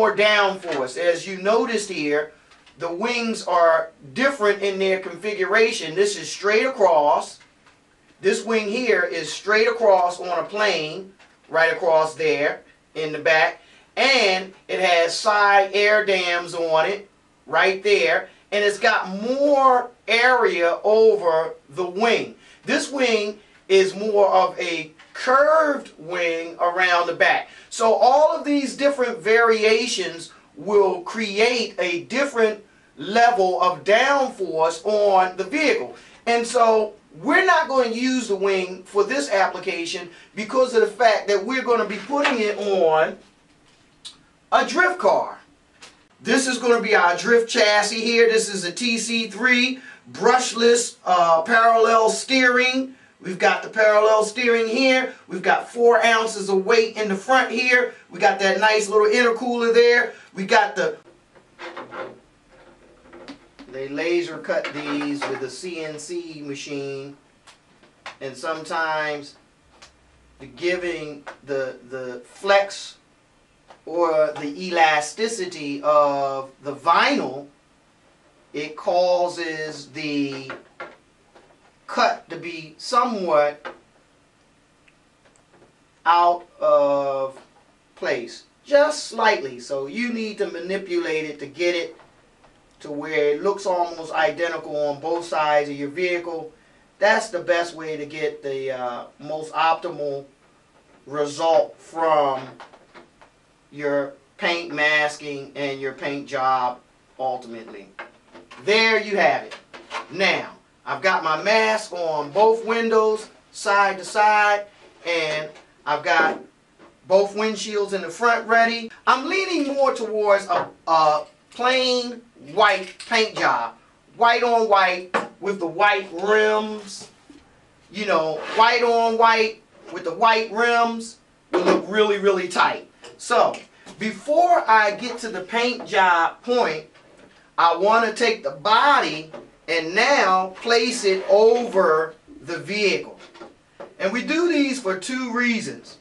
more downforce. As you noticed here, the wings are different in their configuration. This is straight across. This wing here is straight across on a plane, right across there in the back. And it has side air dams on it, right there. And it's got more area over the wing. This wing is more of a curved wing around the back. So all of these different variations will create a different level of downforce on the vehicle. And so we're not going to use the wing for this application because of the fact that we're going to be putting it on a drift car. This is going to be our drift chassis here. This is a TC3 brushless parallel steering. We've got the parallel steering here. We've got 4 ounces of weight in the front here. We got that nice little intercooler there. We got they laser cut these with a CNC machine, and sometimes giving the flex or the elasticity of the vinyl, it causes the cut to be somewhat out of place, just slightly. So you need to manipulate it to get it to where it looks almost identical on both sides of your vehicle. That's the best way to get the most optimal result from your paint masking and your paint job ultimately. There you have it. Now, I've got my mask on both windows, side to side, and I've got both windshields in the front ready. I'm leaning more towards a plain white paint job. White on white with the white rims. You know, white on white with the white rims will look really, really tight. So, before I get to the paint job point, I want to take the body and now place it over the vehicle. And we do these for 2 reasons.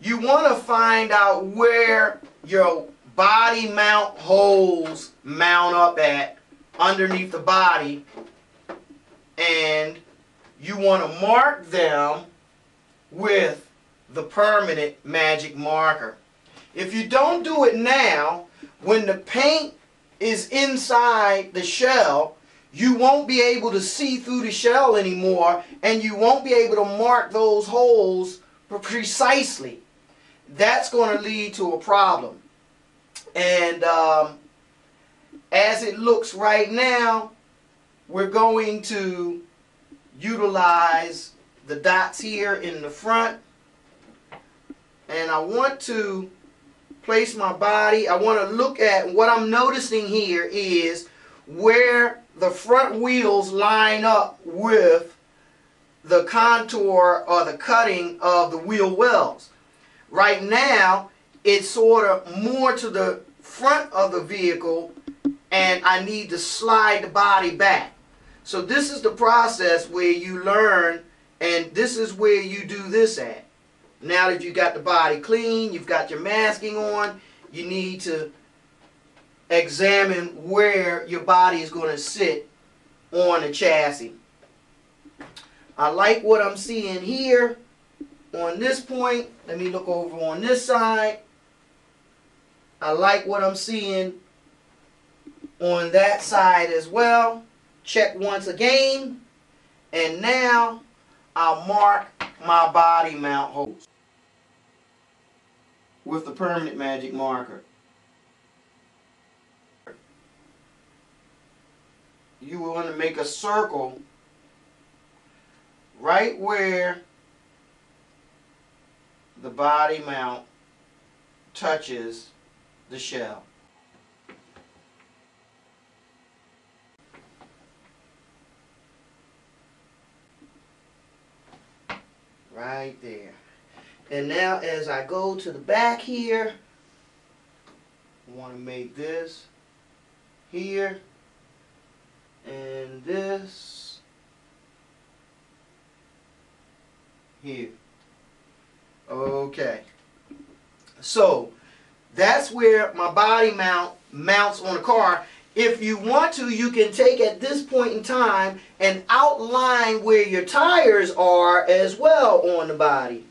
You want to find out where your body mount holes mount up at underneath the body, and you want to mark them with the permanent magic marker. If you don't do it now, when the paint is inside the shell, you won't be able to see through the shell anymore, and you won't be able to mark those holes precisely. That's going to lead to a problem. And as it looks right now, we're going to utilize the dots here in the front, and I want to place my body. I want to look at what I'm noticing here is where the front wheels line up with the contour or the cutting of the wheel wells. Right now, it's sort of more to the front of the vehicle, and I need to slide the body back. So this is the process where you learn, and this is where you do this at. Now that you got the body clean, you've got your masking on, you need to examine where your body is going to sit on the chassis. I like what I'm seeing here on this point. Let me look over on this side. I like what I'm seeing on that side as well. Check once again. And now I'll mark my body mount holes with the permanent magic marker. You want to make a circle right where the body mount touches the shell. Right there. And now as I go to the back here, I want to make this here and this here. Okay. So That's where my body mounts on the car. If you want to, you can take at this point in time and outline where your tires are as well on the body.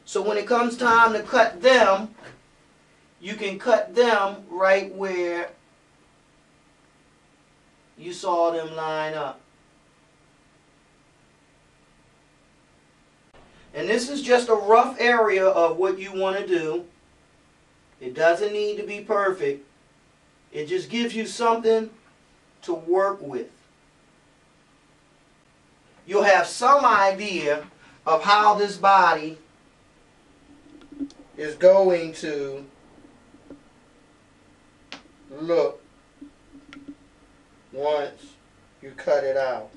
So when it comes time to cut them, you can cut them right where you saw them line up. And this is just a rough area of what you want to do. It doesn't need to be perfect. It just gives you something to work with. You'll have some idea of how this body is going to look once you cut it out.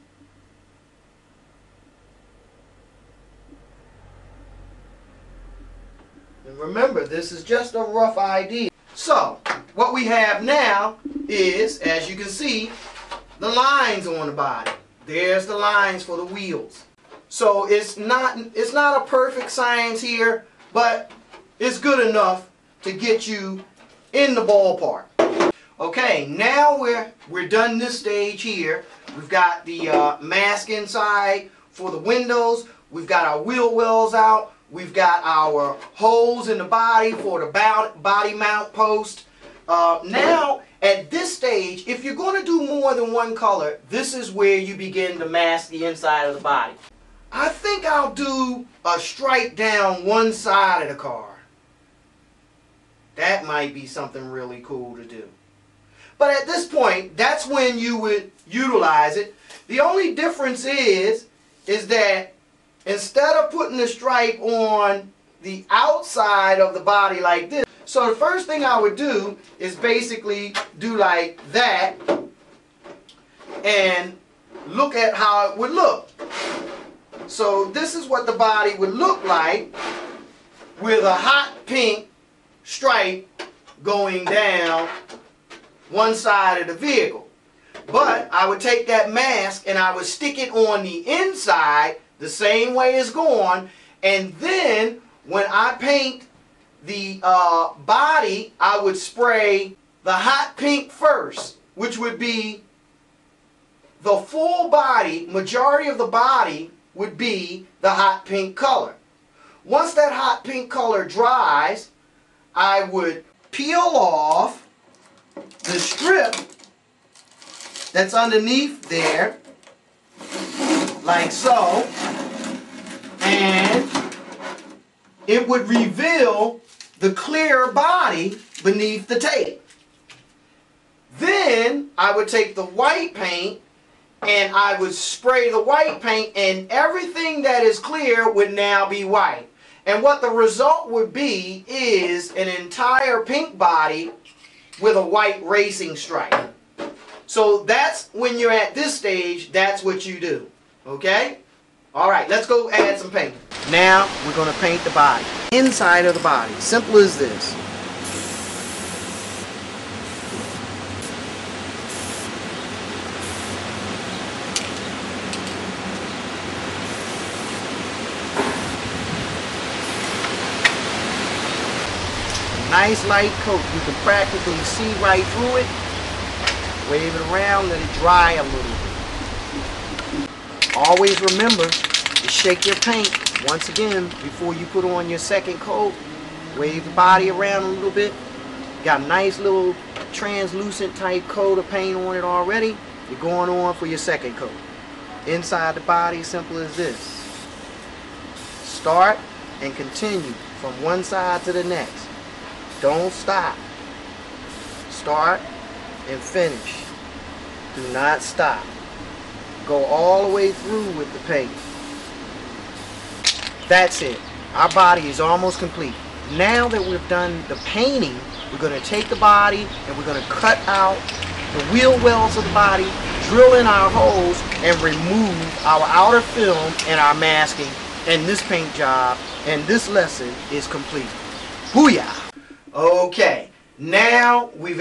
And remember, this is just a rough idea. So, what we have now is, as you can see, the lines on the body. There's the lines for the wheels. So it's not a perfect science here, but it's good enough to get you in the ballpark. Okay, now we're done this stage here. We've got the mask inside for the windows. We've got our wheel wells out. We've got our holes in the body for the body mount post. Now, at this stage, if you're going to do more than one color, this is where you begin to mask the inside of the body. I think I'll do a stripe down one side of the car. That might be something really cool to do. But at this point, that's when you would utilize it. The only difference is that instead of putting the stripe on the outside of the body like this, so the first thing I would do is basically do like that and look at how it would look. So this is what the body would look like with a hot pink stripe going down one side of the vehicle. But I would take that mask and I would stick it on the inside the same way it's going, and then when I paint the body, I would spray the hot pink first, which would be the full body. Majority of the body would be the hot pink color. Once that hot pink color dries, I would peel off the strip that's underneath there, like so, and it would reveal the clear body beneath the tape. Then I would take the white paint and I would spray the white paint, and everything that is clear would now be white. And what the result would be is an entire pink body with a white racing stripe. So that's when you're at this stage, that's what you do. Okay? Alright, let's go add some paint. Now we're going to paint the body. Inside of the body. Simple as this. Nice light coat. You can practically see right through it. Wave it around, let it dry a little bit. Always remember to shake your paint once again before you put on your second coat. Wave the body around a little bit. Got a nice little translucent type coat of paint on it already. You're going on for your second coat. Inside the body, simple as this. Start and continue from one side to the next. Don't stop. Start and finish. Do not stop. Go all the way through with the paint. That's it. Our body is almost complete. Now that we've done the painting, we're going to take the body and we're going to cut out the wheel wells of the body, drill in our holes, and remove our outer film and our masking. And this paint job and this lesson is complete. Booyah! Okay. Now we've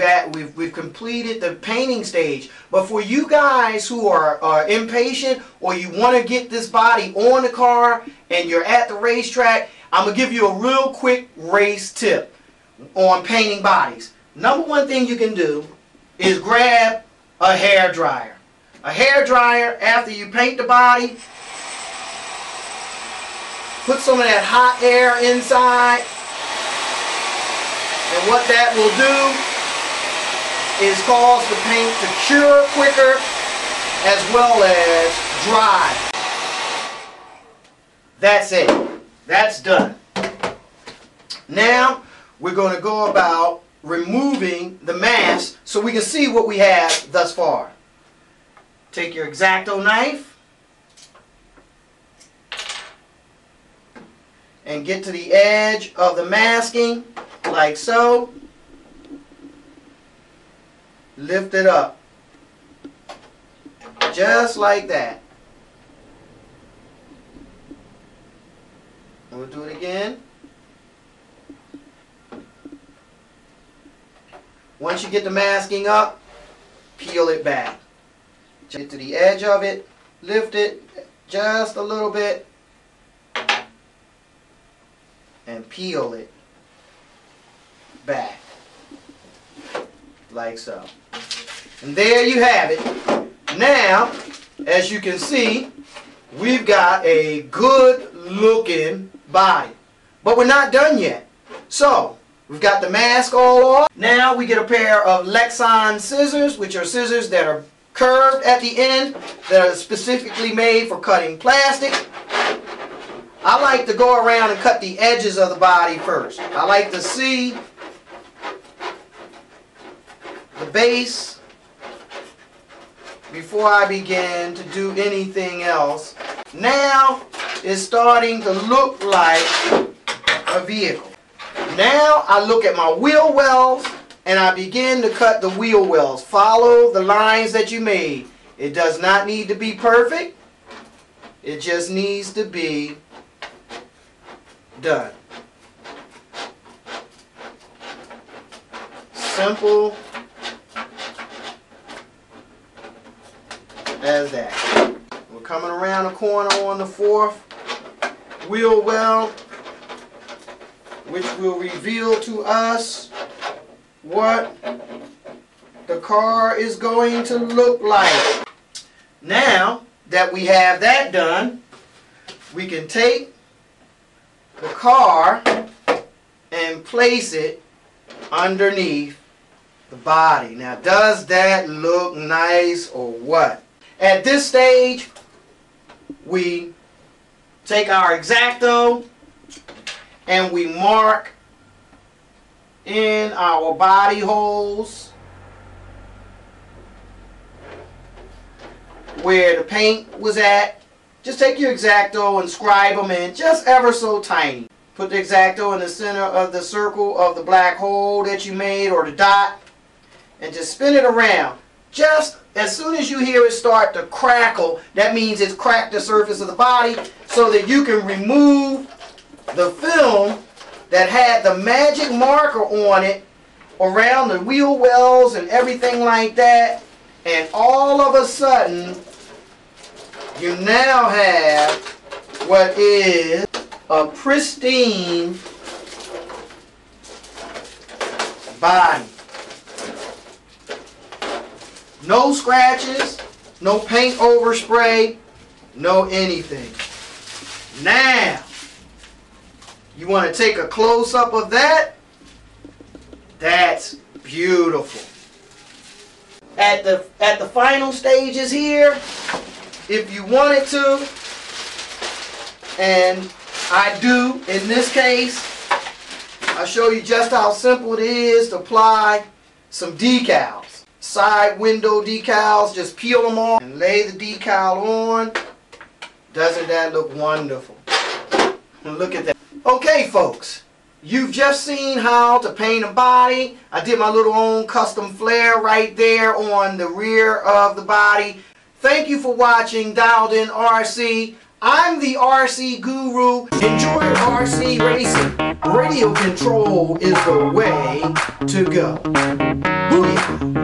completed the painting stage, but for you guys who are impatient or you want to get this body on the car and you're at the racetrack, I'm going to give you a real quick race tip. on painting bodies. Number one thing you can do is grab a hair dryer. A hair dryer, after you paint the body, put some of that hot air inside, and what that will do is cause the paint to cure quicker as well as dry. That's it. That's done. Now we're going to go about removing the mask so we can see what we have thus far. Take your X-Acto knife and get to the edge of the masking like so. Lift it up just like that. We'll do it again. Once you get the masking up, peel it back. Get to the edge of it, lift it just a little bit, and peel it back like so. And there you have it. Now, as you can see, we've got a good looking body. But we're not done yet. So, we've got the mask all off. Now we get a pair of Lexan scissors, which are scissors that are curved at the end, that are specifically made for cutting plastic. I like to go around and cut the edges of the body first. I like to see the base before I begin to do anything else. Now it's starting to look like a vehicle. Now I look at my wheel wells and I begin to cut the wheel wells. Follow the lines that you made. It does not need to be perfect. It just needs to be done. Simple as that. We're coming around the corner on the fourth wheel well, which will reveal to us what the car is going to look like. Now that we have that done, we can take the car and place it underneath the body. Now, does that look nice or what? At this stage, we take our X-Acto and we mark in our body holes where the paint was at. Just take your X-Acto and scribe them in just ever so tiny. Put the X-Acto in the center of the circle of the black hole that you made, or the dot, and just spin it around. Just as soon as you hear it start to crackle, that means it's cracked the surface of the body, so that you can remove the film that had the magic marker on it around the wheel wells and everything like that, and all of a sudden you now have what is a pristine body. No scratches, no paint overspray, no anything. Now, you want to take a close-up of that? That's beautiful. At the final stages here, if you wanted to, and I do in this case, I'll show you just how simple it is to apply some decals. Side window decals, just peel them off and lay the decal on. Doesn't that look wonderful? Look at that. Okay, folks, you've just seen how to paint a body. I did my little own custom flare right there on the rear of the body. Thank you for watching Dialed In RC. I'm the RC Guru. Enjoy RC racing. Radio control is the way to go. Booyah!